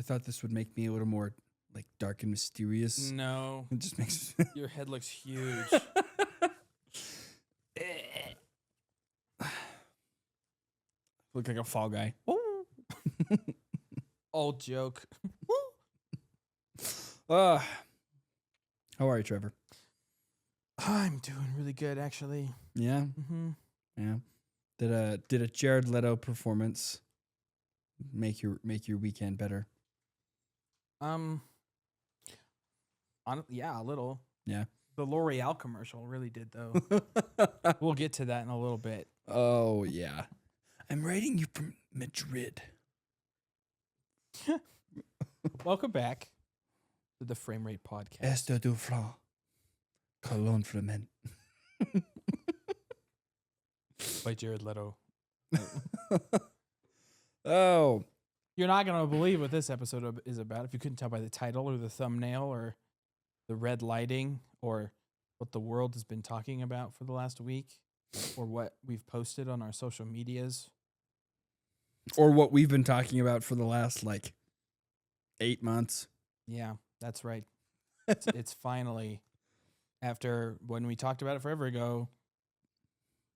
thought this would make me a little more like dark and mysterious. No, It just makes your head looks huge. look like a fall guy. Old joke. How are you, Trevor? I'm doing really good, actually. Yeah, Mm-hmm. yeah. Did a Jared Leto performance make your weekend better? Yeah, a little. Yeah. The L'Oreal commercial really did, though. We'll get to that in a little bit. Oh yeah. I'm writing you from Madrid. Welcome back to the Frame Rate Podcast. Esther Dufran. Cologne Fremen. By Jared Leto. Oh. You're not going to believe what this episode is about if you couldn't tell by the title or the thumbnail or the red lighting or what the world has been talking about for the last week or what we've posted on our social medias. Or what we've been talking about for the last, 8 months. Yeah, that's right. It's finally, after when we talked about it forever ago,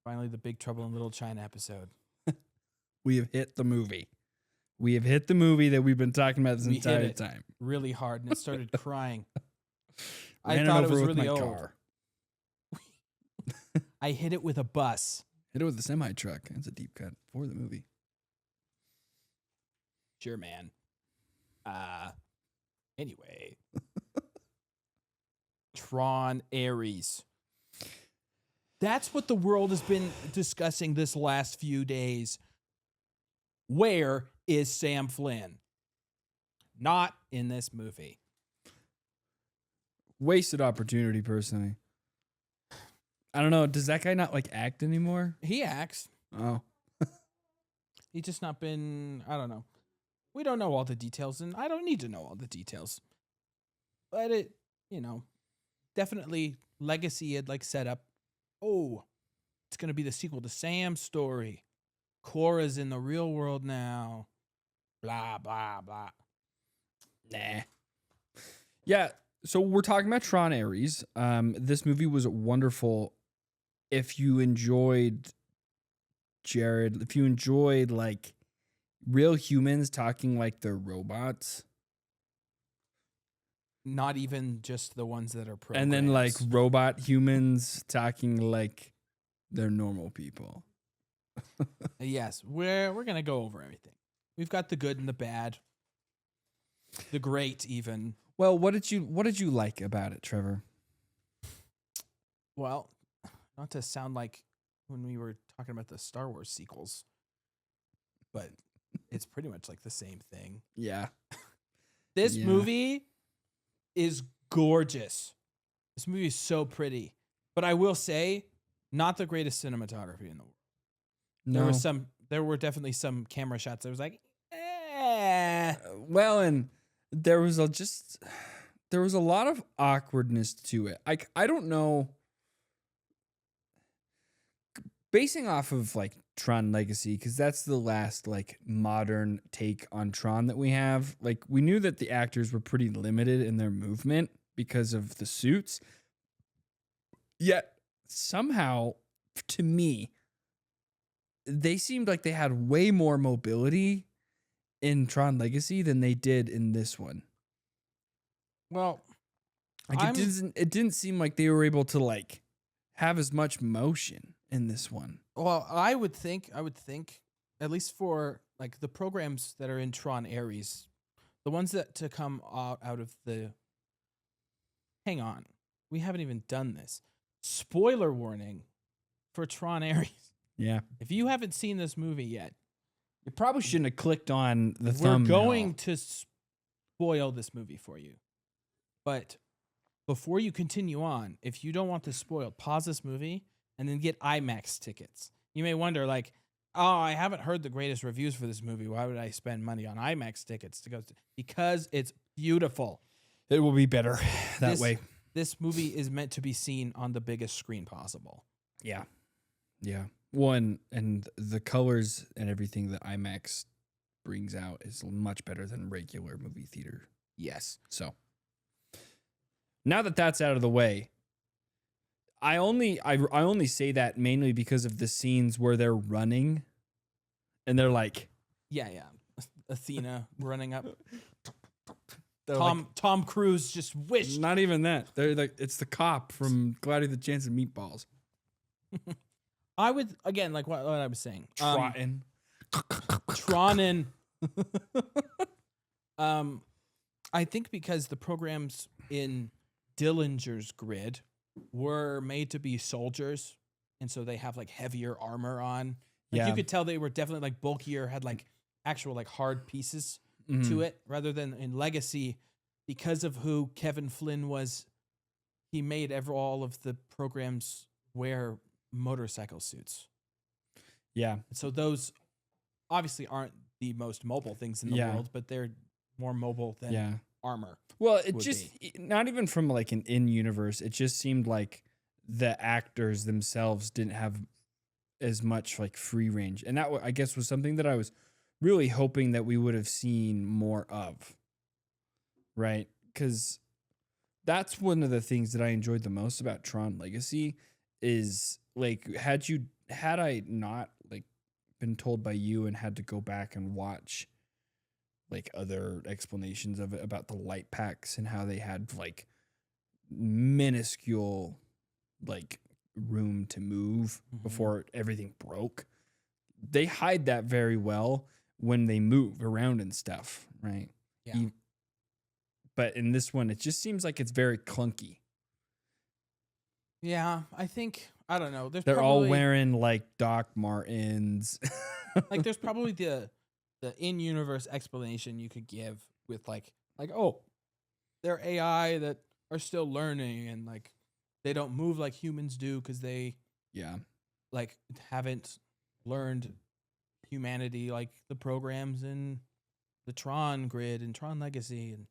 finally the Big Trouble in Little China episode. We have hit the movie. We have hit the movie that we've been talking about this entire time. Really hard, and it started crying. Ran I thought it it was over with really my old. car. I hit it with a bus. Hit it with a semi truck. That's a deep cut for the movie. Sure, man. Anyway. Tron Ares. That's what the world has been discussing this last few days. Where is Sam Flynn? Not in this movie. Wasted opportunity, personally. I don't know. Does that guy not act anymore? He acts. Oh. He's just not been, I don't know. We don't know all the details, and I don't need to know all the details. But it, definitely Legacy had set up, it's going to be the sequel to Sam's story. Cora's in the real world now. Blah, blah, blah. Nah. Yeah, so we're talking about Tron Ares. This movie was wonderful. If you enjoyed if you enjoyed real humans talking like they're robots. Not even just the ones that are And programs. then robot humans talking like they're normal people. Yes, we're going to go over everything. We've got the good and the bad. The great even. Well, what did you like about it, Trevor? Well, not to sound like when we were talking about the Star Wars sequels, but it's pretty much the same thing. Yeah. This movie is gorgeous. This movie is so pretty. But I will say, not the greatest cinematography in the world. No. There were definitely some camera shots that was eh. Well, and there was a lot of awkwardness to it. I don't know. Basing off of Tron Legacy, because that's the last modern take on Tron that we have. We knew that the actors were pretty limited in their movement because of the suits. Yet somehow, to me, they seemed like they had way more mobility in Tron Legacy than they did in this one. Well, it didn't seem like they were able to have as much motion in this one. Well, I would think, at least for the programs that are in Tron Ares, the ones that to come out of the. Hang on, we haven't even done this. Spoiler warning for Tron Ares. Yeah. If you haven't seen this movie yet, you probably shouldn't have clicked on the we're thumbnail. We're going to spoil this movie for you. But before you continue on, if you don't want this spoiled, pause this movie and then get IMAX tickets. You may wonder, I haven't heard the greatest reviews for this movie. Why would I spend money on IMAX tickets to go? Because it's beautiful. It will be better that way. This movie is meant to be seen on the biggest screen possible. Yeah. Yeah. One, and the colors and everything that IMAX brings out is much better than regular movie theater. Yes. So now that that's out of the way, I only say that mainly because of the scenes where they're running and they're like, Yeah. Athena running up. they're Tom Cruise just wished. not even that. They're like, it's the cop from Cloudy with a Chance of Meatballs. I would, again, like what I was saying. Trotting. Tronin. I think because the programs in Dillinger's grid were made to be soldiers, and so they have like heavier armor on. Like you could tell they were definitely like bulkier, had like actual like hard pieces to it, rather than in Legacy, because of who Kevin Flynn was. He made all of the programs wear motorcycle suits. Yeah. So those obviously aren't the most mobile things in the world, but they're more mobile than armor. Well, it just not even from like an in-universe. It just seemed like the actors themselves didn't have as much like free range, and that I guess was something that I was really hoping that we would have seen more of. Right? Because that's one of the things that I enjoyed the most about Tron Legacy is like had I not like been told by you and had to go back and watch like other explanations of it about the light packs and how they had like minuscule like room to move before everything broke. They hide that very well when they move around and stuff, right? Yeah. But in this one, it just seems like it's very clunky. Yeah, I think, I don't know. They're all wearing like Doc Martens. Like there's probably the in-universe explanation you could give with like, oh, they're AI that are still learning and like they don't move like humans do because they like haven't learned humanity like the programs in the Tron grid and Tron Legacy and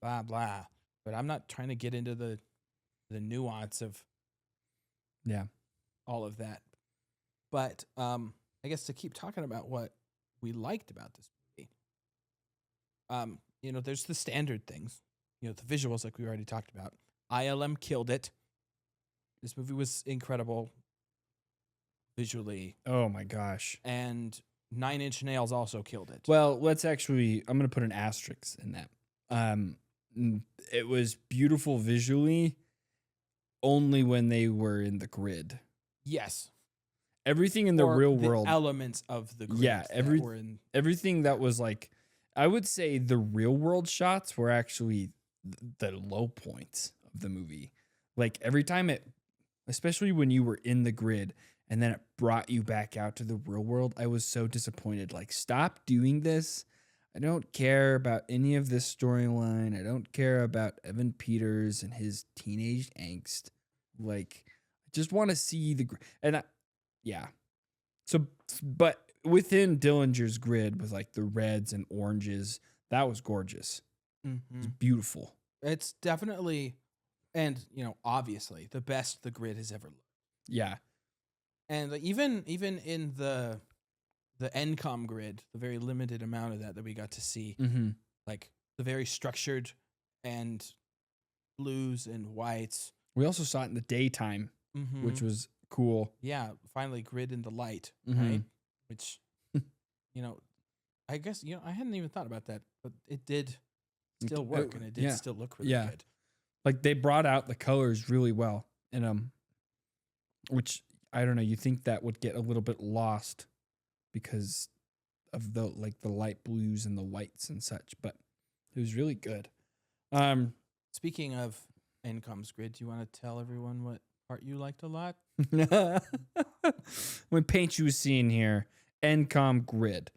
blah blah. But I'm not trying to get into the nuance of all of that. But I guess to keep talking about what we liked about this movie, you know, there's the standard things. You know, the visuals, like we already talked about. ILM killed it. This movie was incredible visually. Oh my gosh. And Nine Inch Nails also killed it. Well, I'm going to put an asterisk in that. It was beautiful visually only when they were in the grid. Yes. Everything in the real world. Elements of the grid. Yeah. Everything that was like, I would say the real world shots were actually the low points of the movie. Like every time especially when you were in the grid and then it brought you back out to the real world, I was so disappointed. Like, stop doing this. I don't care about any of this storyline. I don't care about Evan Peters and his teenage angst. Like, I just want to see So, but within Dillinger's grid with like the reds and oranges, that was gorgeous. Mm-hmm. It's beautiful. It's definitely, and you know, obviously the best the grid has ever looked. Yeah. And even in the NCOM grid, the very limited amount of that we got to see, like the very structured and blues and whites. We also saw it in the daytime, which was cool. Yeah, finally grid in the light, right? Which, you know, I guess, you know, I hadn't even thought about that, but it did still work and it did still look really good. Like they brought out the colors really well, and which I don't know. You think that would get a little bit lost because of the light blues and the whites and such, but it was really good. Speaking of NCOM's grid, do you want to tell everyone what part you liked a lot? When paint you was seeing here, NCOM grid,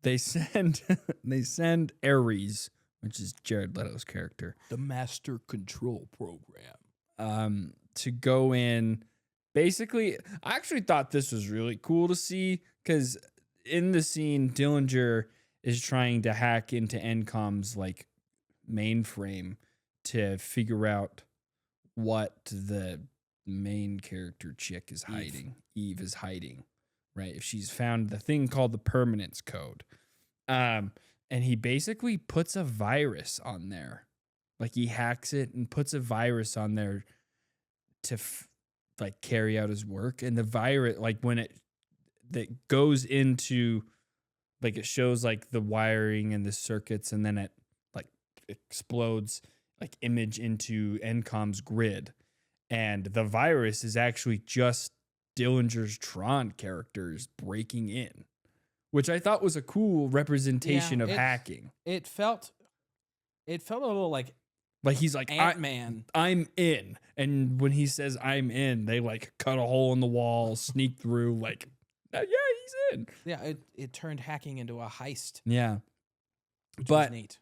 they send Ares, which is Jared Leto's character, the Master Control Program, to go in. Basically, I actually thought this was really cool to see because in the scene, Dillinger is trying to hack into NCOM's like mainframe to figure out what the main character chick is hiding. Eve is hiding, right? If she's found the thing called the permanence code. And he basically puts a virus on there. Like he hacks it and puts a virus on there to like carry out his work. And the virus, like when it that goes into like it shows like the wiring and the circuits, and then it like explodes like image into Encom's grid. And the virus is actually just Dillinger's Tron characters breaking in, which I thought was a cool representation of hacking. It felt a little like he's like Ant-Man. I'm in, and when he says I'm in, they like cut a hole in the wall, sneak through, like yeah, he's in. Yeah, it turned hacking into a heist. Yeah, which but was neat.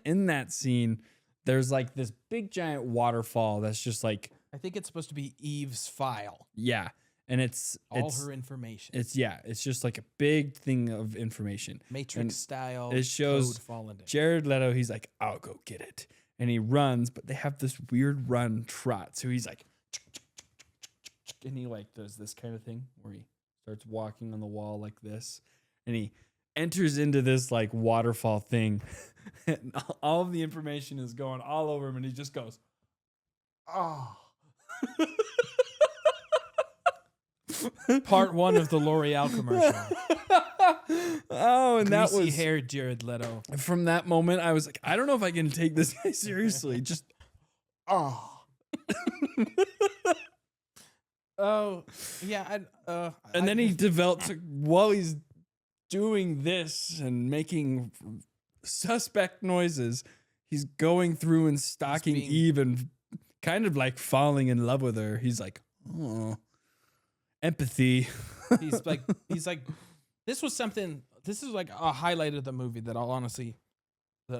In that scene, there's like this big giant waterfall that's just like I think it's supposed to be Eve's file. Yeah. And it's her information. It's just like a big thing of information. Matrix style. It shows Jared Leto, he's like, I'll go get it. And he runs, but they have this weird run trot. So he's like, and he like does this kind of thing where he starts walking on the wall like this. And he enters into this like waterfall thing. And all of the information is going all over him. And he just goes, oh. Part 1 of the L'Oreal commercial. Oh, and that was haired Jared Leto. From that moment, I was like, I don't know if I can take this guy seriously. Just oh. Oh yeah, and then he develops while he's doing this and making suspect noises. He's going through and stalking Eve and kind of like falling in love with her. He's like, oh. Empathy. he's like, this was something. This is like a highlight of the movie that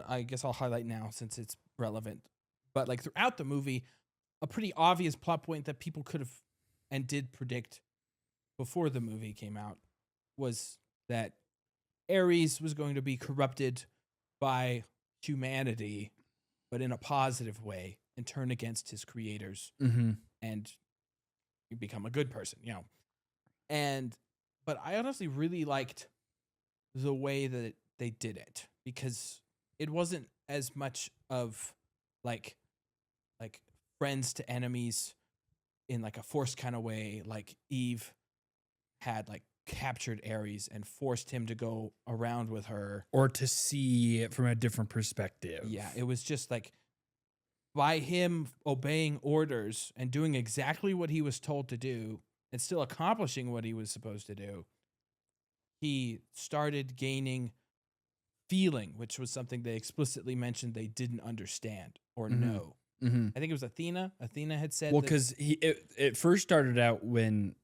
I guess I'll highlight now since it's relevant. But like throughout the movie, a pretty obvious plot point that people could have and did predict before the movie came out was that Ares was going to be corrupted by humanity, but in a positive way, and turn against his creators and you become a good person, you know. But I honestly really liked the way that they did it because it wasn't as much of like friends to enemies in like a forced kind of way. Like Eve had like captured Ares and forced him to go around with her, or to see it from a different perspective. Yeah, it was just like by him obeying orders and doing exactly what he was told to do and still accomplishing what he was supposed to do, he started gaining feeling, which was something they explicitly mentioned they didn't understand or know. I think it was Athena. Athena had said, well, because it first started out when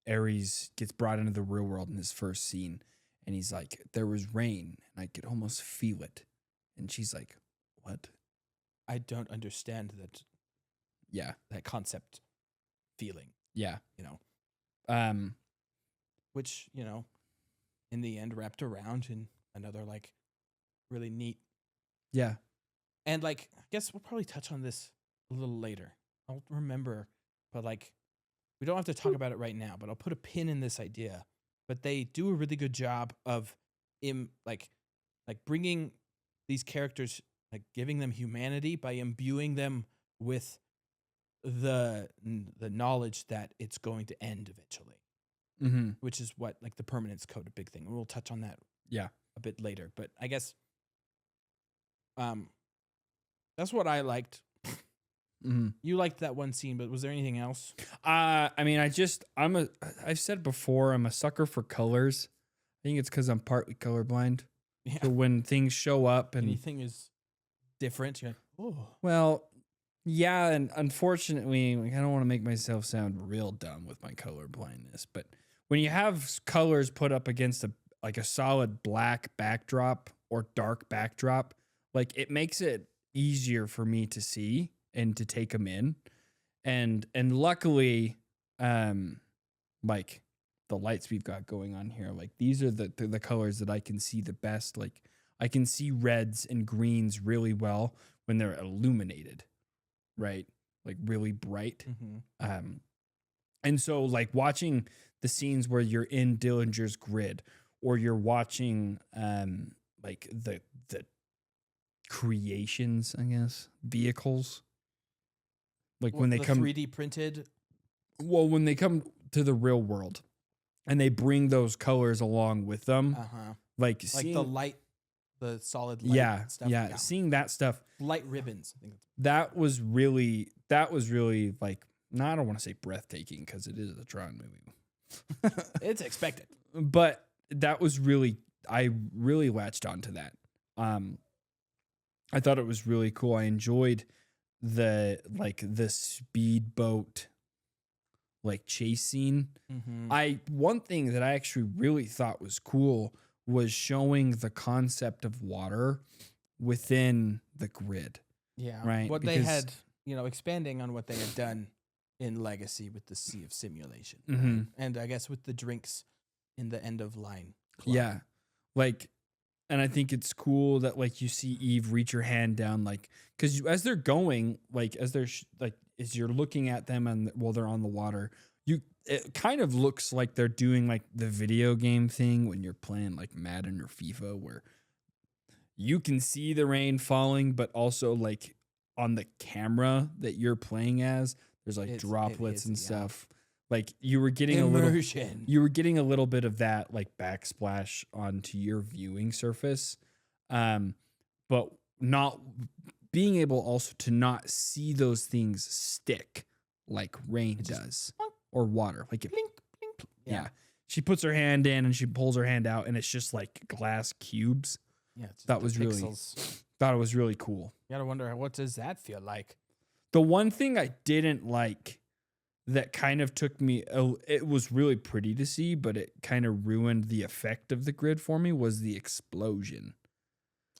Ares gets brought into the real world in his first scene, and he's like, there was rain, and I could almost feel it. And she's like, what? I don't understand that. Yeah. That concept feeling. Yeah. You know, which, you know, in the end wrapped around in another like really neat. Yeah. And like, I guess we'll probably touch on this a little later. I'll remember, but like, we don't have to talk about it right now, but I'll put a pin in this idea. But they do a really good job of like bringing these characters, like giving them humanity by imbuing them with the knowledge that it's going to end eventually, which is what like the permanence code, a big thing. We'll touch on that, a bit later. But I guess, that's what I liked. You liked that one scene, but was there anything else? I mean, I've said before, I'm a sucker for colors. I think it's because I'm partly colorblind. Yeah. So when things show up and anything is different, you're like, oh. Well, yeah, and unfortunately, like, I don't want to make myself sound real dumb with my color blindness, but when you have colors put up against a solid black backdrop or dark backdrop, like it makes it easier for me to see and to take them in. And luckily, like the lights we've got going on here, like these are the colors that I can see the best. Like I can see reds and greens really well when they're illuminated, right? Like really bright. And so like watching the scenes where you're in Dillinger's grid, or you're watching like the creations, I guess, vehicles. Like Well, when they the come 3D printed. well, when they come to the real world and they bring those colors along with them, like Like the seeing light, the solid light stuff. yeah, seeing that stuff, Light ribbons. I think that was really like, no, I don't want to say breathtaking because it is a Tron movie. it's expected. But that was really, I really latched onto that. I thought it was really cool. I enjoyed the speedboat like chase scene. One thing that I actually really thought was cool was showing the concept of water within the grid. Yeah. Right. What they had, expanding on what they had done in Legacy with the Sea of Simulation. Right? And I guess with the drinks in the end of line club. Yeah. Like, and I think it's cool that like you see Eve reach her hand down, like, because as they're going, like as they're as you're looking at them and while they're on the water, it kind of looks like they're doing like the video game thing when you're playing like Madden or FIFA, where you can see the rain falling, but also like on the camera that you're playing as, there's like droplets and stuff. Like you were getting immersion. You were getting a little bit of that like backsplash onto your viewing surface, but not being able also to not see those things stick like rain does or water. Like it, blink, blink. Yeah. She puts her hand in and she pulls her hand out and it's just like glass cubes. Yeah, thought it was really cool. You gotta wonder, what does that feel like? The one thing I didn't like that kind of took me, it was really pretty to see, but it kind of ruined the effect of the grid for me, was the explosion.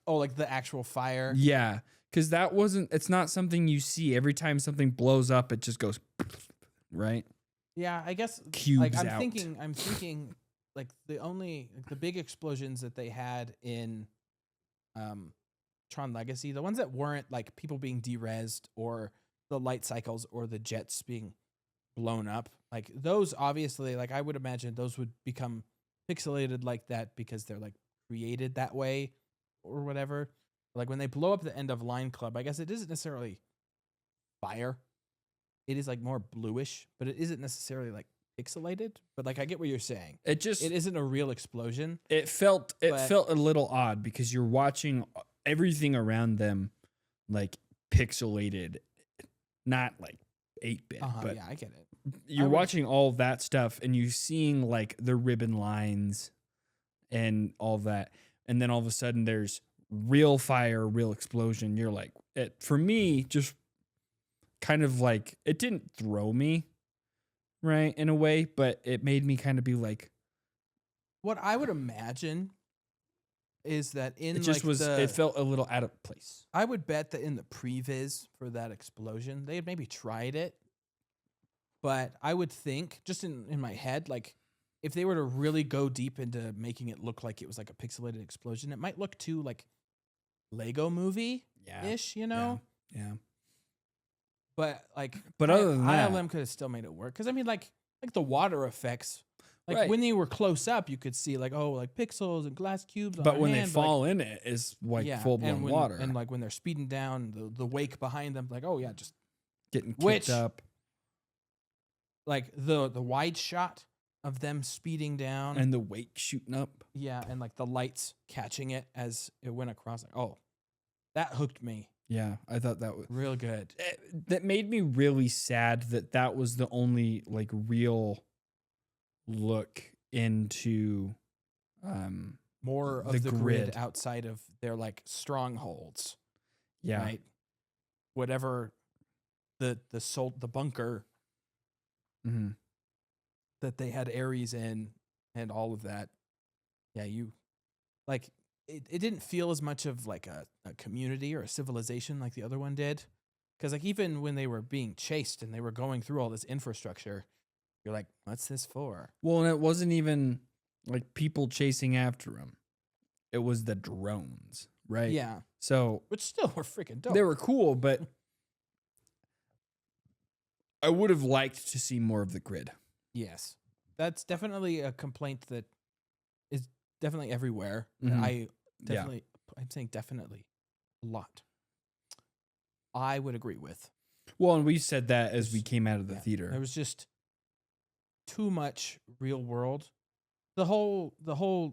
Oh, like the actual fire? Yeah, because it's not something you see. Every time something blows up, it just goes, right? Yeah, I guess cubes I'm out. thinking like the big explosions that they had in Tron Legacy, the ones that weren't like people being derezzed or the light cycles or the jets being blown up, like those obviously, like I would imagine those would become pixelated like that because they're like created that way or whatever. Like when they blow up the end of Line Club, I guess it isn't necessarily fire. It is like more bluish, but it isn't necessarily like pixelated. But like I get what you're saying. It isn't a real explosion. It felt a little odd because you're watching everything around them like pixelated, not like 8-bit. But yeah, I get it. You're watching all of that stuff and you're seeing like the ribbon lines and all that, and then all of a sudden there's real fire, real explosion. You're like, for me, just kind of like, it didn't throw me, right, in a way, but it made me kind of be like, what I would imagine is that it felt a little out of place. I would bet that in the previs for that explosion, they had maybe tried it, but I would think, just in my head, like if they were to really go deep into making it look like it was like a pixelated explosion, it might look too like Lego movie-ish, Yeah. But like, other than that, ILM could have still made it work. Because I mean, like the water effects, like when they were close up, you could see like pixels and glass cubes. But when they fall in it, is like full blown water. And like when they're speeding down, the wake behind them, like just getting kicked up. Like the wide shot of them speeding down and the wake shooting up. Yeah, and like the lights catching it as it went across. Like, that hooked me. Yeah, I thought that was real good. That made me really sad that was the only like real look into more of the grid outside of their like strongholds. Yeah. Right? Whatever the bunker that they had Ares in and all of that. Yeah, it didn't feel as much of like a community or a civilization like the other one did. Because like even when they were being chased and they were going through all this infrastructure, you're like, what's this for? Well, and it wasn't even like people chasing after them. It was the drones, right? Yeah. So, which still were freaking dope. They were cool, but I would have liked to see more of the grid. Yes. That's definitely a complaint that is definitely everywhere. Mhm. I definitely, I'm saying definitely a lot. I would agree with. Well, and we said that as we There's- came out of the Yeah, theater. there was just too much real world. The whole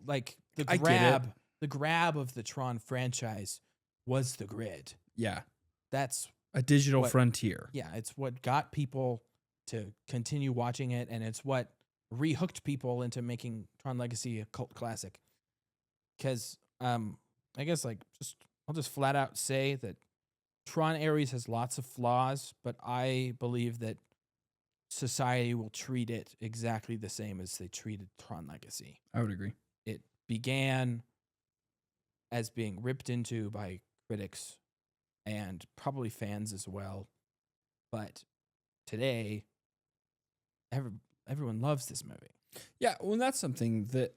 like I get it. the grab of the Tron franchise was the grid. Yeah. That's A digital What- frontier. yeah, it's what got people to continue watching it, and it's what rehooked people into making Tron Legacy a cult classic. Because I guess I'll just flat out say that Tron Ares has lots of flaws, but I believe that society will treat it exactly the same as they treated Tron Legacy. I would agree. It began as being ripped into by critics and probably fans as well. But today, everyone loves this movie. Yeah, well, and that's something that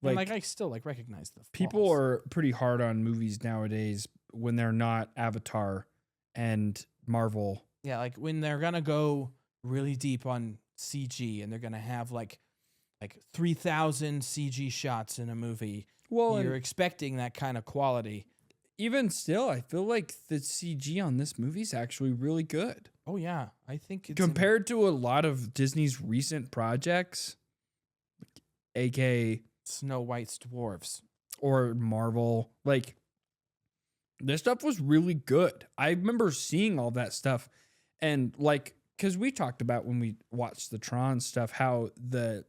And I still recognize the people flaws. are pretty hard on movies nowadays when they're not Avatar and Marvel. Yeah, like when they're gonna go really deep on CG and they're gonna have like 3,000 CG shots in a movie. Well, You're and expecting that kind of quality. even still, I feel like the CG on this movie is actually really good Oh yeah, I think it's compared to a lot of Disney's recent projects, aka Snow White's dwarves. or Marvel. Like, this stuff was really good. I remember seeing all that stuff, and like, because we talked about when we watched the Tron stuff, how the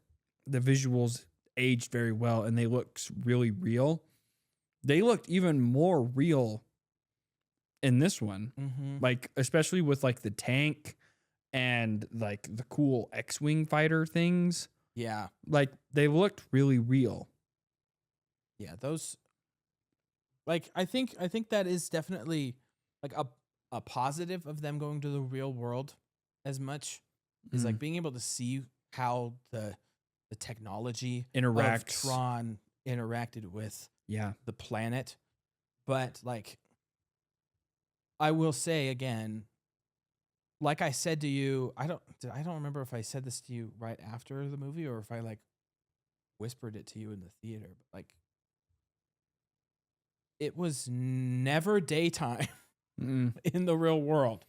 visuals aged very well and they looked really real. They looked even more real in this one, Mm-hmm. like especially with like the tank and like the cool X-wing fighter things. Yeah, Like they looked really real. yeah. Those, I think that is definitely like a positive of them going to the real world as much is like being able to see how the technology Interacts. of Tron interacted with Yeah. the planet. But like I will say again, like I said to you, I don't remember if I said this to you right after the movie or if I like whispered it to you in the theater, but like it was never daytime Mm. in the real world.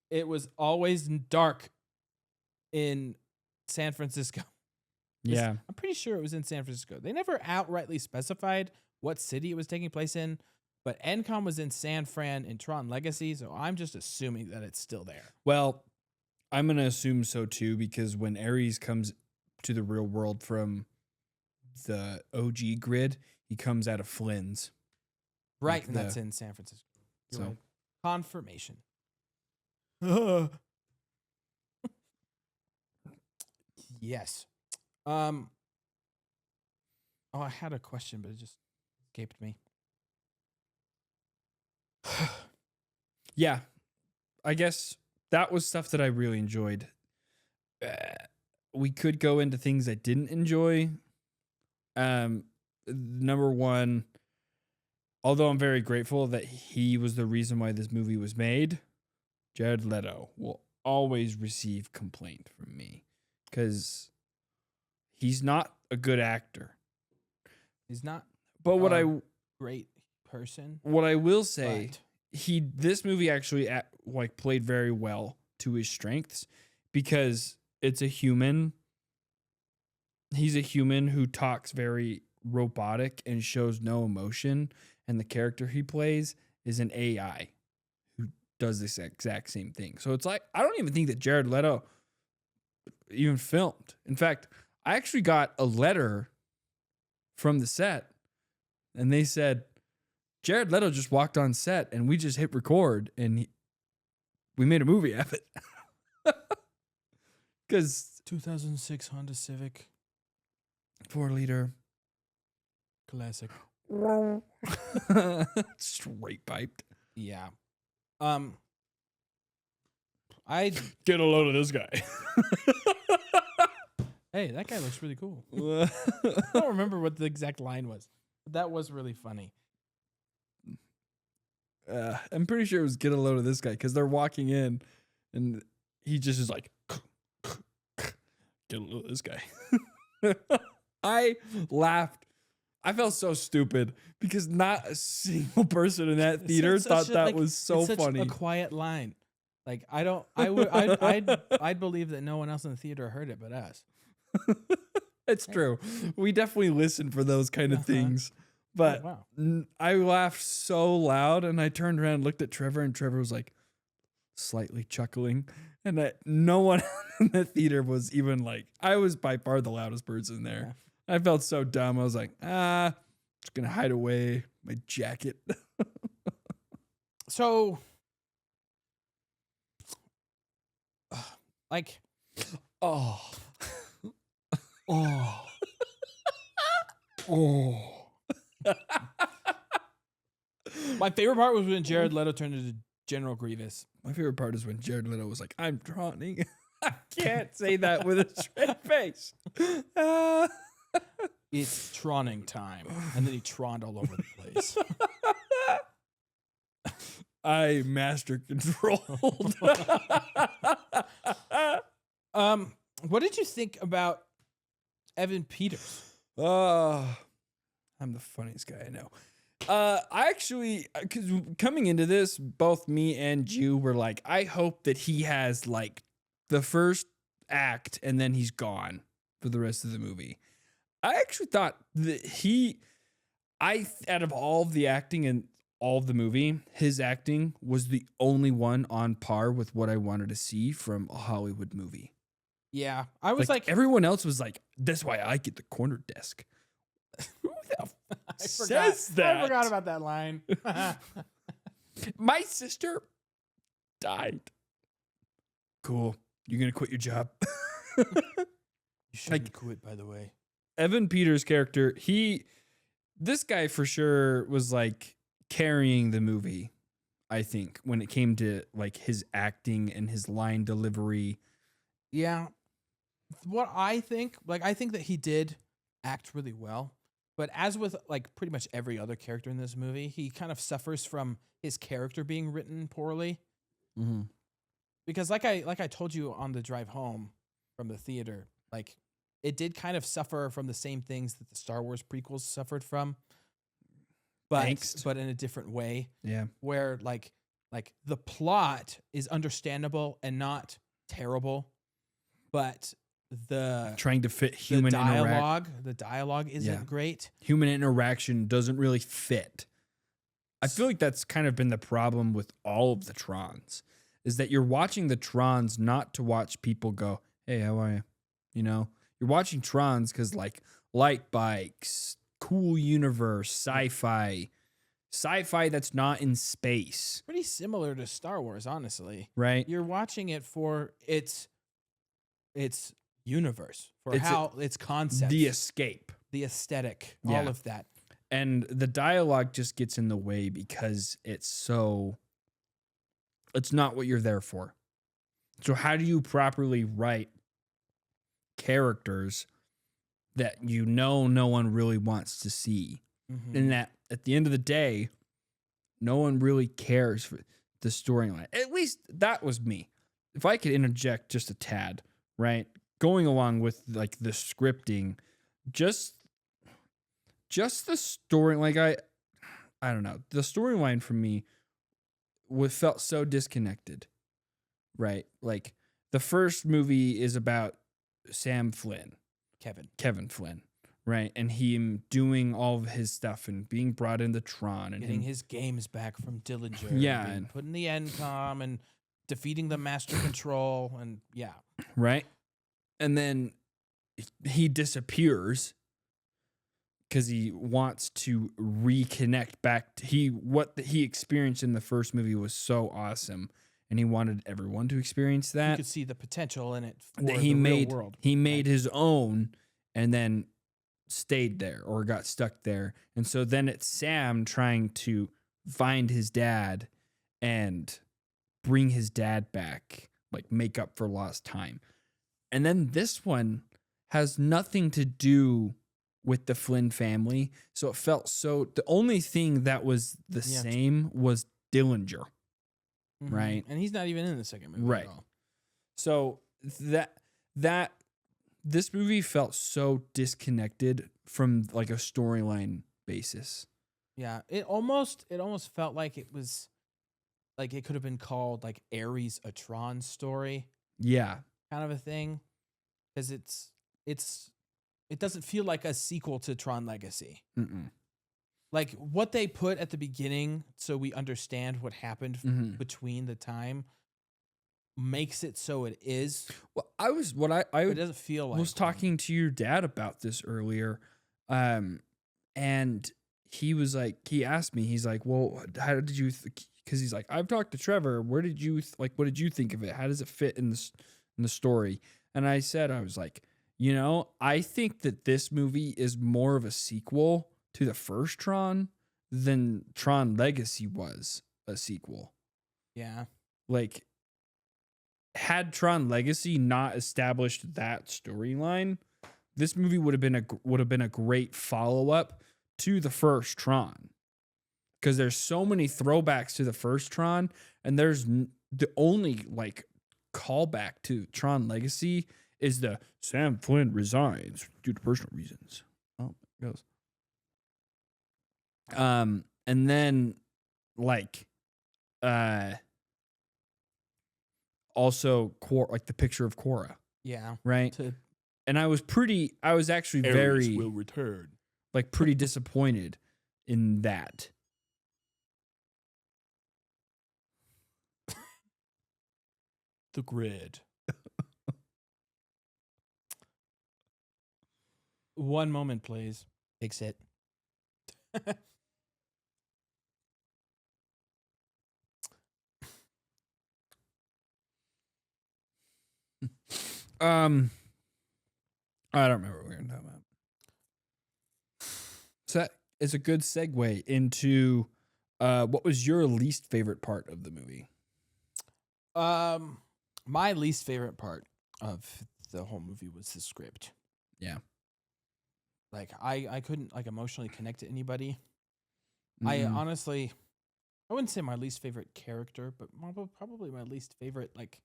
It was always dark in San Francisco. Yeah. I'm pretty sure it was in San Francisco. They never outrightly specified what city it was taking place in, but NCOM was in San Fran in Tron Legacy, so I'm just assuming that it's still there. Well, I'm going to assume so too, because when Ares comes to the real world from the OG grid, he comes out of Flynn's. Right, Like and that's in San Francisco. You're So- right. Confirmation. Yes. Oh, I had a question, but it just escaped me. Yeah. I guess that was stuff that I really enjoyed. We could go into things I didn't enjoy. Number one, although I'm very grateful that he was the reason why this movie was made, Jared Leto will always receive complaint from me because he's not a good actor. He's not But what a great person. I will say, But this movie actually played very well to his strengths because it's a human. He's a human who talks very robotic and shows no emotion, and the character he plays is an AI who does this exact same thing. So it's like I don't even think that Jared Leto even filmed. In fact, I actually got a letter from the set, and they said Jared Leto just walked on set and we just hit record and we made a movie of it. Because 2006 Honda Civic 4-liter classic. straight piped. Yeah. I Get a load of this guy. hey, that guy looks really cool. I don't remember what the exact line was, but that was really funny. I'm pretty sure it was get a load of this guy because they're walking in and he just is like, get a load of this guy. I laughed I felt so stupid because not a single person in that theater thought that was so it's such funny. a quiet line. Like I'd believe that no one else in the theater heard it but us. It's true. We definitely listen for those kind of things. But wow. I laughed so loud, and I turned around and looked at Trevor, and Trevor was like slightly chuckling. And that no one in the theater was even like, I was by far the loudest person there. I felt so dumb. I was like, just going to hide away my jacket. So, like, Oh. my favorite part was when Jared Leto turned into General Grievous. My favorite part is when Jared Leto was like, I'm drowning. I can't say that with a straight face. It's Troning time. And then he troned all over the place. I master controlled. What did you think about Evan Peters? I'm the funniest guy I know. I actually, because coming into this, both me and you were like, I hope that he has like the first act and then he's gone for the rest of the movie. I actually thought that out of all of the acting in all of the movie, his acting was the only one on par with what I wanted to see from a Hollywood movie. Yeah, I was like everyone else was like, that's why I get the corner desk. Who the says that? I forgot about that line. My sister died. Cool. You're going to quit your job? You shouldn't quit, by the way. Evan Peters' character, this guy for sure was like carrying the movie, I think, when it came to like his acting and his line delivery. Yeah. What I think that he did act really well. But as with like pretty much every other character in this movie, he kind of suffers from his character being written poorly. Mm-hmm. Because like I told you on the drive home from the theater, like it did kind of suffer from the same things that the Star Wars prequels suffered from, but in a different way. Yeah, where like the plot is understandable and not terrible, but trying to fit human the dialogue isn't great. Human interaction doesn't really fit. I feel like that's kind of been the problem with all of the Trons, is that you're watching the Trons not to watch people go, hey, how are you? You know, you're watching Trons because like light bikes, cool universe, sci-fi that's not in space. Pretty similar to Star Wars, honestly. Right? You're watching it for its universe, for how its concept, the escape, the aesthetic, all of that. And the dialogue just gets in the way because it's not what you're there for. So how do you properly write characters that no one really wants to see? Mm-hmm. And that at the end of the day, no one really cares for the storyline. At least that was me. If I could interject just a tad, right? Going along with like the scripting, just the story, like I don't know. The storyline for me felt so disconnected, right? Like the first movie is about Sam Flynn, Kevin Flynn, right? And him doing all of his stuff and being brought into Tron and getting his games back from Dillinger, and putting the NCOM and defeating the Master Control, and right. And then he disappears because he wants to reconnect back to what he experienced in the first movie was so awesome, and he wanted everyone to experience that. You could see the potential in it for that the real world. He made his own and then stayed there or got stuck there. And so then it's Sam trying to find his dad and bring his dad back, like make up for lost time. And then this one has nothing to do with the Flynn family. So it felt the only thing that was the same was Dillinger. Mm-hmm. Right. And he's not even in the second movie right. at all. So this movie felt so disconnected from like a storyline basis. Yeah, it almost felt like it was like it could have been called like Ares a Tron story Yeah. kind of a thing, because it's it doesn't feel like a sequel to Tron Legacy. Mm-mm. Like what they put at the beginning, so we understand what happened Mm-hmm. between the time, makes it so it is, Well, I but it doesn't feel like was one. talking to your dad about this earlier, and he was like, he asked me, he's like, well, how did you? Because he's like, I've talked to Trevor. Where did you like? What did you think of it? How does it fit in the story? And I said, I was like, I think that this movie is more of a sequel to the first Tron than Tron Legacy was a sequel. Yeah, Like, had Tron Legacy not established that storyline, this movie would have been a great follow up to the first Tron, because there's so many throwbacks to the first Tron, and the only like callback to Tron Legacy is the Sam Flynn resigns due to personal reasons. Oh, it goes. And then like also like the picture of Korra, yeah. right? And I was actually very return. like pretty disappointed in that. The grid. One moment, please. Fix it. I don't remember what we were talking about. So that is a good segue into what was your least favorite part of the movie? My least favorite part of the whole movie was the script. Yeah. Like I couldn't like emotionally connect to anybody. I Mm-mm. honestly, I wouldn't say my least favorite character, but probably my least favorite like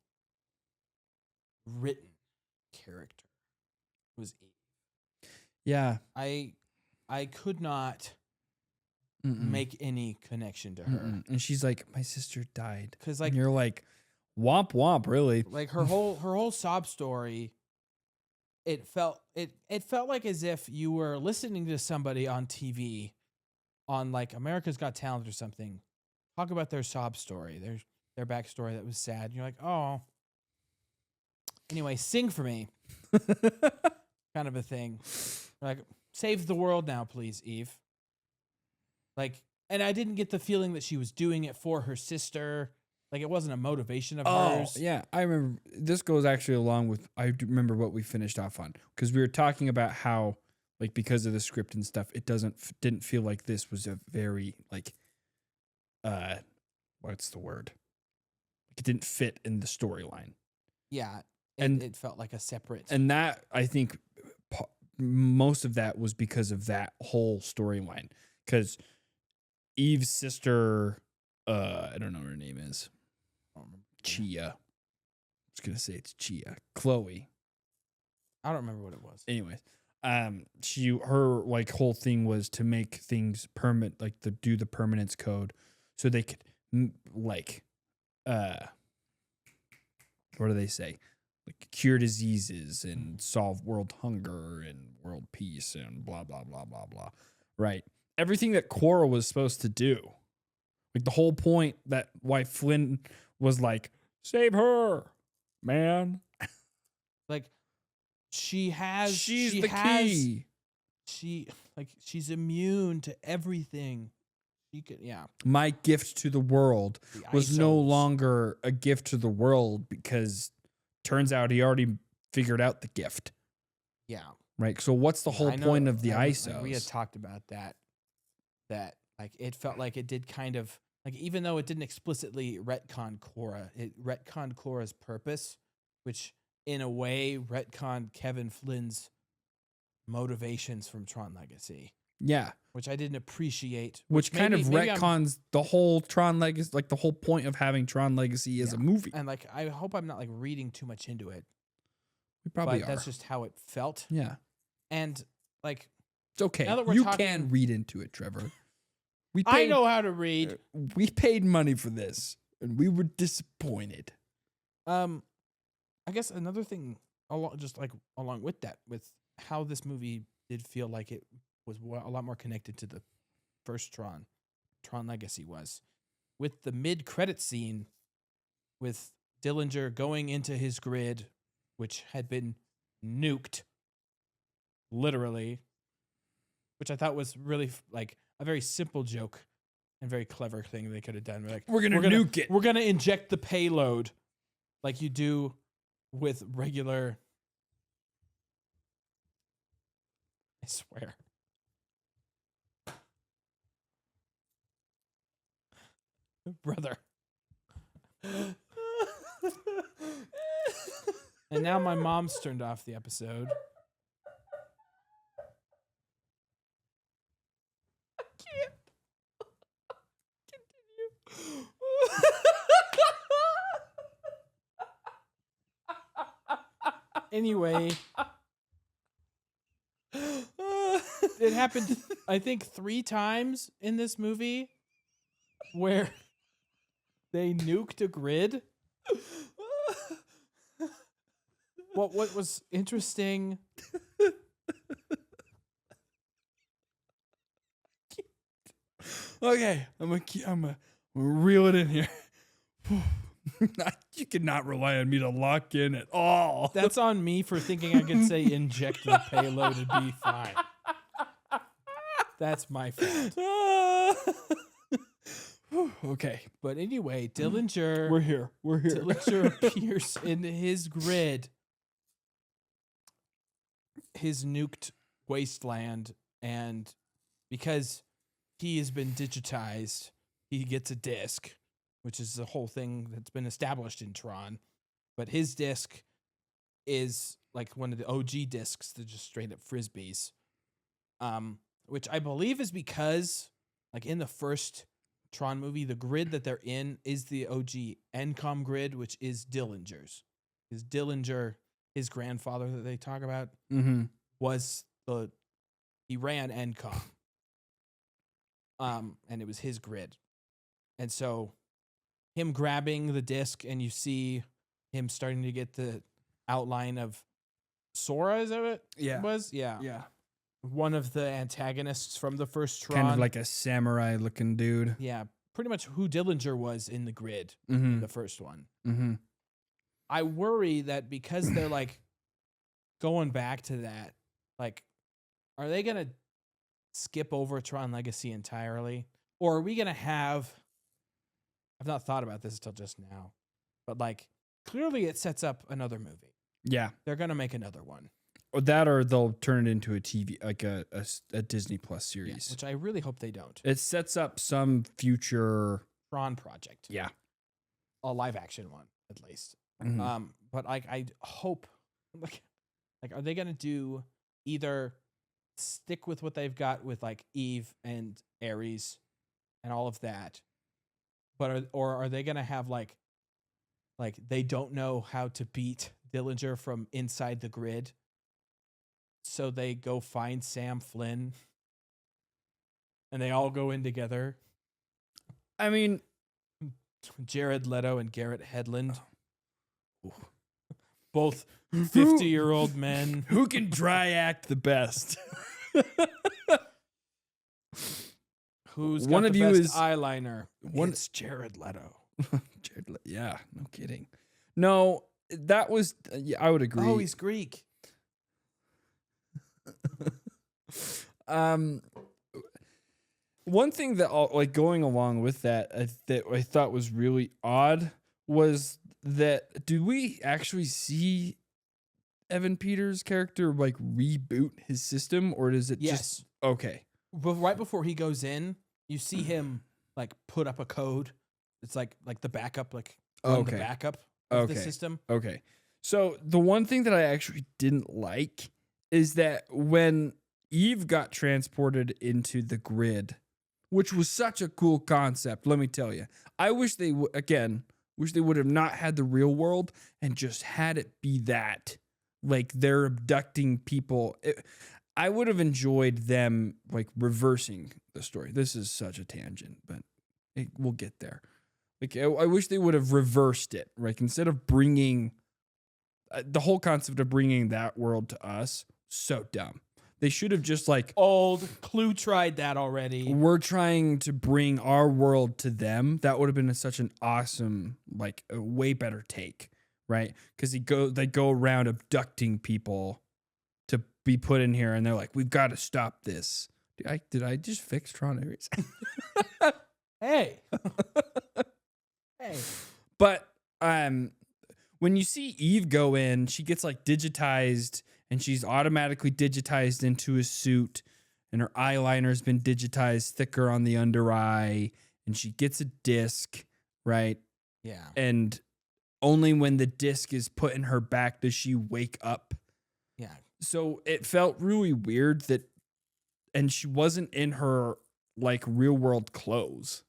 written character was Eve. Yeah. I could not Mm-mm. make any connection to her. Mm-mm. And she's like, my sister died. Because And like you're like, womp womp, really. like her whole sob story, it felt like as if you were listening to somebody on TV on like America's Got Talent or something talk about their sob story, their backstory that was sad. And you're like, oh, anyway, sing for me, kind of a thing. Like, save the world now, please, Eve. Like, and I didn't get the feeling that she was doing it for her sister. Like, it wasn't a motivation of hers. Yeah. I remember this goes actually along with, I remember what we finished off on, because we were talking about how, like, because of the script and stuff, it didn't feel like this was a very, like, what's the word? It didn't fit in the storyline. Yeah, And- it felt like a separate. And that, I think, most of that was because of that whole storyline. Because Eve's sister, I don't know what her name is. I don't remember. Chia. I was gonna say it's Chia. Chloe. I don't remember what it was. Anyways, her like whole thing was to make things permanent, like to do the permanence code, so they could like, what do they say? Like cure diseases and solve world hunger and world peace and blah blah blah blah blah. Right. Everything that Korra was supposed to do. Like the whole point that why Flynn was like, save her, man. Like, she's She's the key. She's immune to everything. She could, yeah. My gift to the world The was no ISOs. longer a gift to the world, because turns out he already figured out the gift. Yeah. Right. So what's the whole I know, point of the like, ISOs? we had talked about that. That like it felt like it did kind of like, even though it didn't explicitly retcon Korra, it retconned Korra's purpose, which in a way retconned Kevin Flynn's motivations from Tron Legacy, Yeah. which I didn't appreciate. Which kind of maybe I'm- retcons the whole Tron Legacy, like the whole point of having Tron Legacy as a Yeah. movie. And like, I hope I'm not like reading too much into it. We probably But are. that's just how it felt. Yeah. And like, It's okay. Now that we're You talking- can read into it, Trevor. We I know how to read. We paid money for this, and we were disappointed. I guess another thing, along with that, with how this movie did feel like it was a lot more connected to the first Tron Legacy was, with the mid-credit scene with Dillinger going into his grid, which had been nuked, literally, which I thought was really like a very simple joke and very clever thing they could have done. Like, We're gonna nuke it. We're gonna inject the payload, like you do with regular. I swear. Brother. And now my mom's turned off the episode. I can't. Continue. Anyway. It happened, I think, 3 times in this movie where they nuked a grid. What was interesting? Okay, I'm gonna reel it in here. You cannot rely on me to lock in at all. That's on me for thinking I could say inject the payload and be fine. That's my fault. Okay, but anyway, Dillinger. We're here. Dillinger appears in his grid, his nuked wasteland, and because he has been digitized, he gets a disc, which is the whole thing that's been established in Tron. But his disc is like one of the OG discs that just straight up frisbees, which I believe is because, like in the first Tron movie, the grid that they're in is the OG NCOM grid, which is Dillinger's. Because Dillinger, his grandfather that they talk about, was he ran NCOM. And it was his grid. And so him grabbing the disc and you see him starting to get the outline of Sora, is that what it was? Yeah. One of the antagonists from the first Tron. Kind of like a samurai looking dude. Yeah, pretty much who Dillinger was in the grid, the first one. I worry that because they're like going back to that, like, are they going to skip over Tron Legacy entirely? Or are we going to have, I've not thought about this until just now, but like clearly it sets up another movie. Yeah. They're going to make another one. Or that, or they'll turn it into a TV, like a Disney Plus series. Yeah, which I really hope they don't. It sets up some future Tron project. Yeah. A live action one, at least. But like, I hope, like, are they going to do either stick with what they've got with like Eve and Ares and all of that, but or are they going to have like they don't know how to beat Dillinger from inside the grid, so they go find Sam Flynn and they all go in together? I mean, Jared Leto and Garrett Hedlund, both 50-year-old men. Who can dry act the best? Who's got one the of you best is eyeliner? One, It's Jared Leto. yeah, no kidding. No, that was. I would agree. Oh, he's Greek. One thing that like going along with that that I thought was really odd was that do we actually see Evan Peters' character like reboot his system, or does it just okay? But right before he goes in, you see him like put up a code. It's like the backup, like the backup of the system. Okay. So the one thing that I actually didn't like is that when Eve got transported into the grid, which was such a cool concept, let me tell you, I wish they would have not had the real world and just had it be that, like they're abducting people. I would have enjoyed them like reversing the story. This is such a tangent, but we'll get there. Like I wish they would have reversed it, right? Instead of bringing the whole concept of bringing that world to us, so dumb. They should have just like Old Clue tried that already. we're trying to bring our world to them. That would have been such an awesome, like a way better take, right? Because they go around abducting people to be put in here, and they're like, we've got to stop this. Did I just fix Tron Ares? Hey. Hey. But when you see Eve go in, she gets like digitized, and she's automatically digitized into a suit, and her eyeliner's been digitized thicker on the under eye, and she gets a disc, right? Yeah. And only when the disc is put in her back does she wake up. Yeah. So it felt really weird and she wasn't in her like real world clothes.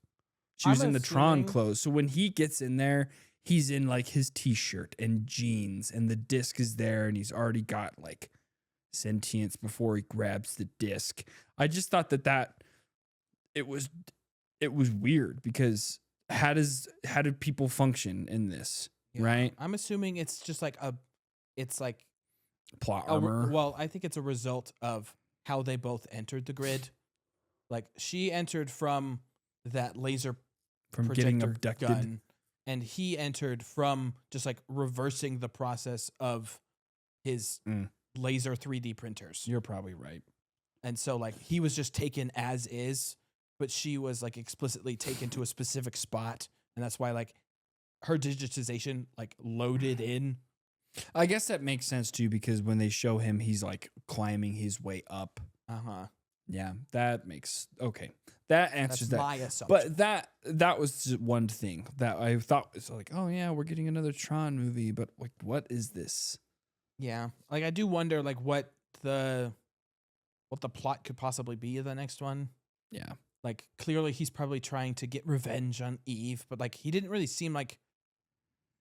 She was in the Tron clothes. So when he gets in there, he's in like his t-shirt and jeans, and the disc is there, and he's already got like sentience before he grabs the disc. I just thought that it was weird, because how did people function in this, right? I'm assuming it's just like Plot armor. Well, I think it's a result of how they both entered the grid. Like she entered from that laser From getting projector abducted. gun, and he entered from just like reversing the process of his laser 3D printers. You're probably right. And so like he was just taken as is, but she was like explicitly taken to a specific spot, and that's why like her digitization like loaded in. I guess that makes sense too, because when they show him, he's like climbing his way up. Yeah, that makes okay. That answers That's that. my assumption. But that was just one thing that I thought was like, oh yeah, we're getting another Tron movie, but like, what is this? Yeah, like I do wonder like what the plot could possibly be of the next one. Yeah, Like clearly he's probably trying to get revenge on Eve, but like he didn't really seem like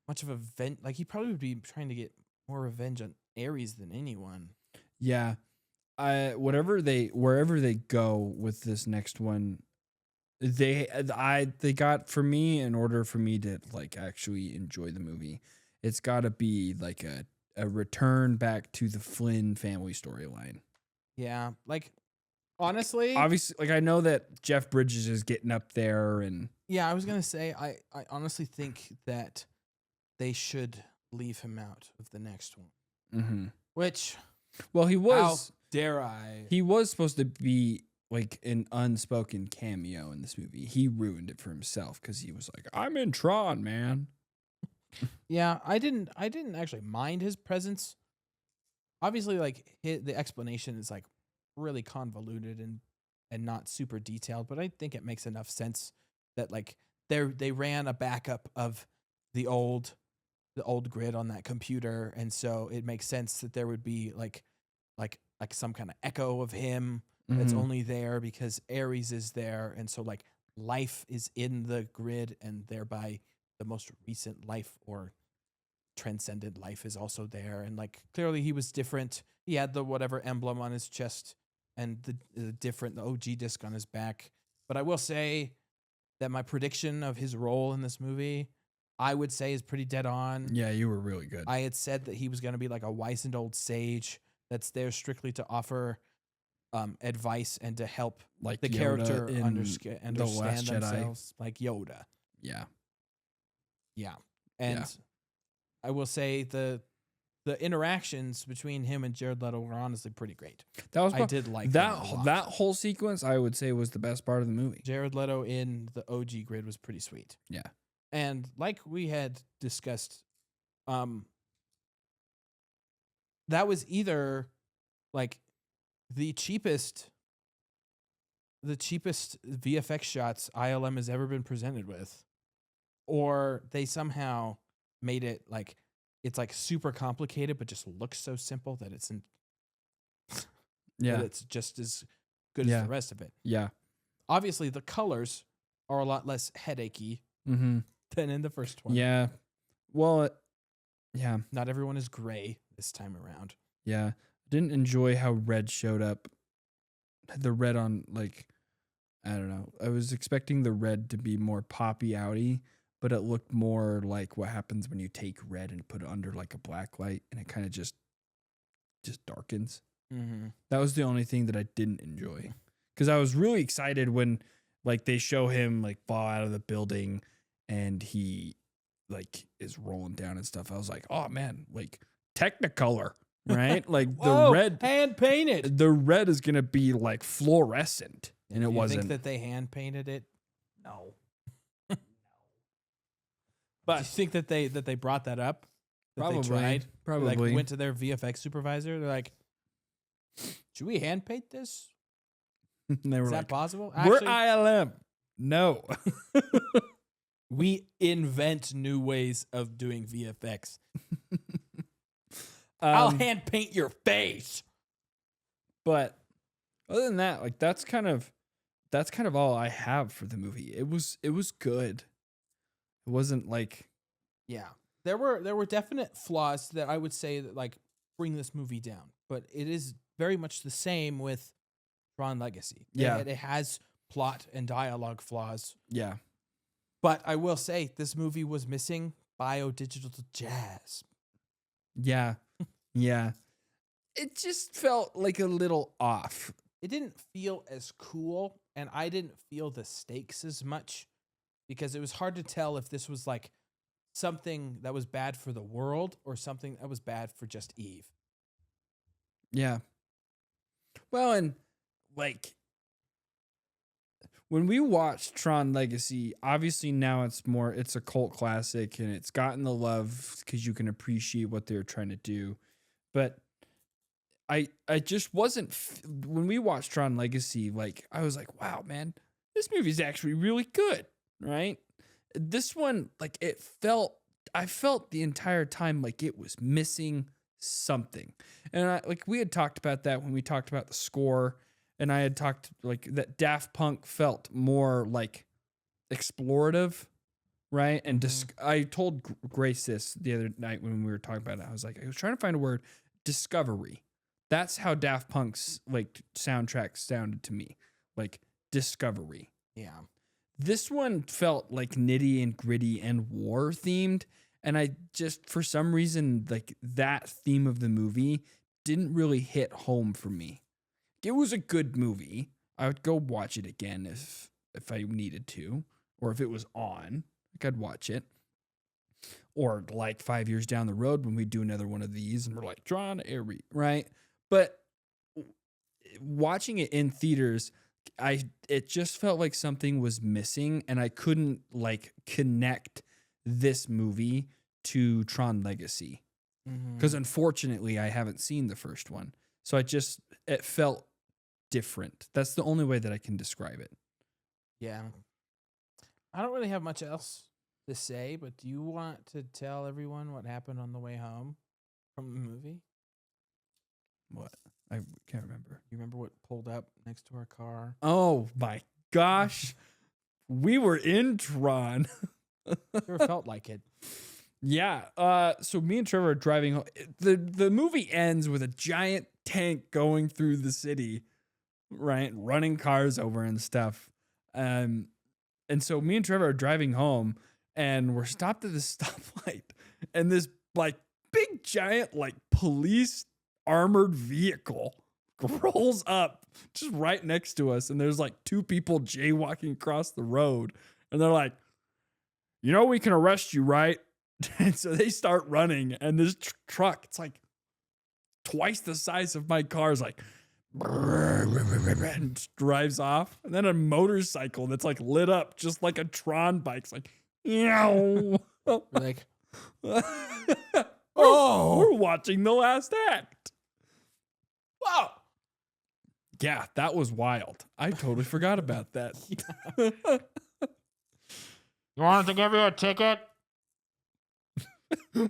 much of a like he probably would be trying to get more revenge on Ares than anyone. yeah. Wherever they go with this next one, they got, for me, in order for me to like actually enjoy the movie, it's got to be like a return back to the Flynn family storyline. Yeah, like honestly, Obviously, like I know that Jeff Bridges is getting up there, and yeah, I was gonna say I honestly think that they should leave him out of the next one. Which, well, he was. How dare I? He was supposed to be like an unspoken cameo in this movie. He ruined it for himself because he was like, "I'm in Tron, man." Yeah, I didn't actually mind his presence. Obviously, like the explanation is like really convoluted and not super detailed, but I think it makes enough sense that like they ran a backup of the old grid on that computer, and so it makes sense that there would be like some kind of echo of him that's only there because Ares is there, and so like life is in the grid, and thereby the most recent life or transcendent life is also there, and like clearly he was different. He had the whatever emblem on his chest and the OG disc on his back. But I will say that my prediction of his role in this movie, I would say, is pretty dead on. Yeah, you were really good. I had said that he was going to be like a wizened old sage that's there strictly to offer advice and to help like the Yoda character in understand The Last Jedi. themselves, like Yoda. Yeah. And Yeah. I will say the interactions between him and Jared Leto were honestly pretty great. I did like them a lot. that whole sequence. I would say was the best part of the movie. Jared Leto in the OG grid was pretty sweet. Yeah. And like we had discussed, that was either like the cheapest VFX shots ILM has ever been presented with, or they somehow made it like it's like super complicated but just looks so simple that it's that it's just as good as the rest of it. Yeah. Obviously the colors are a lot less headachy than in the first one. Yeah. Well, yeah. Not everyone is gray this time around. Yeah. Didn't enjoy how Red showed up. The red on, like, I don't know. I was expecting the red to be more poppy outy, but it looked more like what happens when you take red and put it under like a black light, and it kind of just darkens. Mm-hmm. That was the only thing that I didn't enjoy, because I was really excited when like they show him like fall out of the building and he like is rolling down and stuff. I was like, oh man, like Technicolor, right? Like Whoa, the red, hand painted. the red is gonna be like fluorescent, and it Do you wasn't. think that they hand painted it? No. But do you think that they brought that up? That Probably. they tried? Probably. Like went to their VFX supervisor. They're like, should we hand paint this? And they were Is that like, possible? we're Actually, ILM. No. we invent new ways of doing VFX. I'll hand paint your face. But other than that, like that's kind of all I have for the movie. It was good. It wasn't like, Yeah. There were definite flaws that I would say that like bring this movie down, but it is very much the same with Tron Legacy. Yeah. It has plot and dialogue flaws, yeah. but I will say this movie was missing biodigital jazz. Yeah. Yeah. It just felt like a little off. It didn't feel as cool, and I didn't feel the stakes as much because it was hard to tell if this was like something that was bad for the world or something that was bad for just Eve. Yeah. Well, and like when we watched Tron Legacy, obviously now it's a cult classic and it's gotten the love because you can appreciate what they're trying to do. But I just wasn't when we watched Tron Legacy, like I was like, wow, man, this movie's actually really good, right? This one, like I felt the entire time like it was missing something. And we had talked about that when we talked about the score, and I had talked like that Daft Punk felt more like explorative, right? And I told Grace this the other night when we were talking about it. I was trying to find a word, discovery. That's how Daft Punk's like soundtrack sounded to me, like discovery. Yeah. This one felt like nitty and gritty and war themed. And I just, for some reason, like that theme of the movie didn't really hit home for me. It was a good movie. I would go watch it again if I needed to, or if it was on, like I'd watch it. Or like 5 years down the road when we do another one of these and we're like, Tron, right? But watching it in theaters, it just felt like something was missing, and I couldn't like connect this movie to Tron Legacy because unfortunately I haven't seen the first one, so it felt different. That's the only way that I can describe it. Yeah. I don't really have much else to say, but do you want to tell everyone what happened on the way home from the movie? What? I can't remember. You remember what pulled up next to our car? Oh my gosh. We were in Tron. Sure felt like it. Yeah. So me and Trevor are driving home. The movie ends with a giant tank going through the city, right? Running cars over and stuff. And so me and Trevor are driving home, and we're stopped at this stoplight, and this like big giant like police armored vehicle rolls up just right next to us, and there's like two people jaywalking across the road, and they're like, you know, we can arrest you, right? And so they start running, and this truck, it's like twice the size of my car, is like and drives off, and then a motorcycle that's like lit up just like a Tron bike's like, yow. Like, we're watching the last act. whoa. Yeah, that was wild. I totally forgot about that. You want to give you a ticket?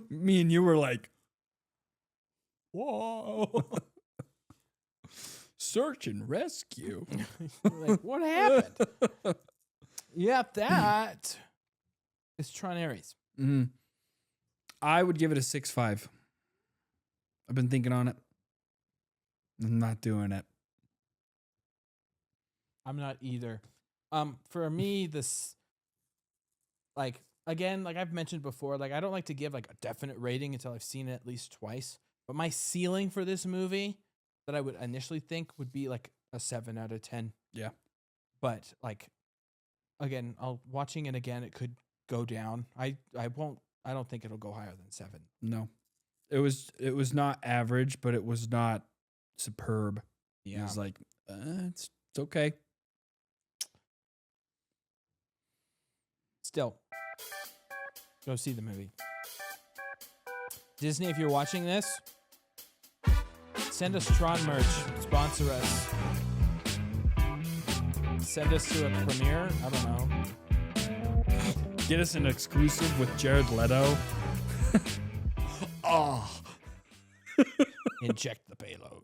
Me and you were like, whoa. Search and rescue. Like, what happened? Yeah, that is Tron Ares. Mm-hmm. I would give it a 6.5. I've been thinking on it. I'm not doing it. I'm not either. For me, this, like, again, like I've mentioned before, like I don't like to give like a definite rating until I've seen it at least twice. But my ceiling for this movie that I would initially think would be like a 7 out of 10. Yeah. But like, again, watching it again, it could go down. I don't think it'll go higher than 7. No. It was not average, but it was not superb. It Yeah. was like, it's okay. Still, go see the movie. Disney, if you're watching this, send us Tron merch. Sponsor us. Send us to a premiere. I don't know. Get us an exclusive with Jared Leto. Inject the payload.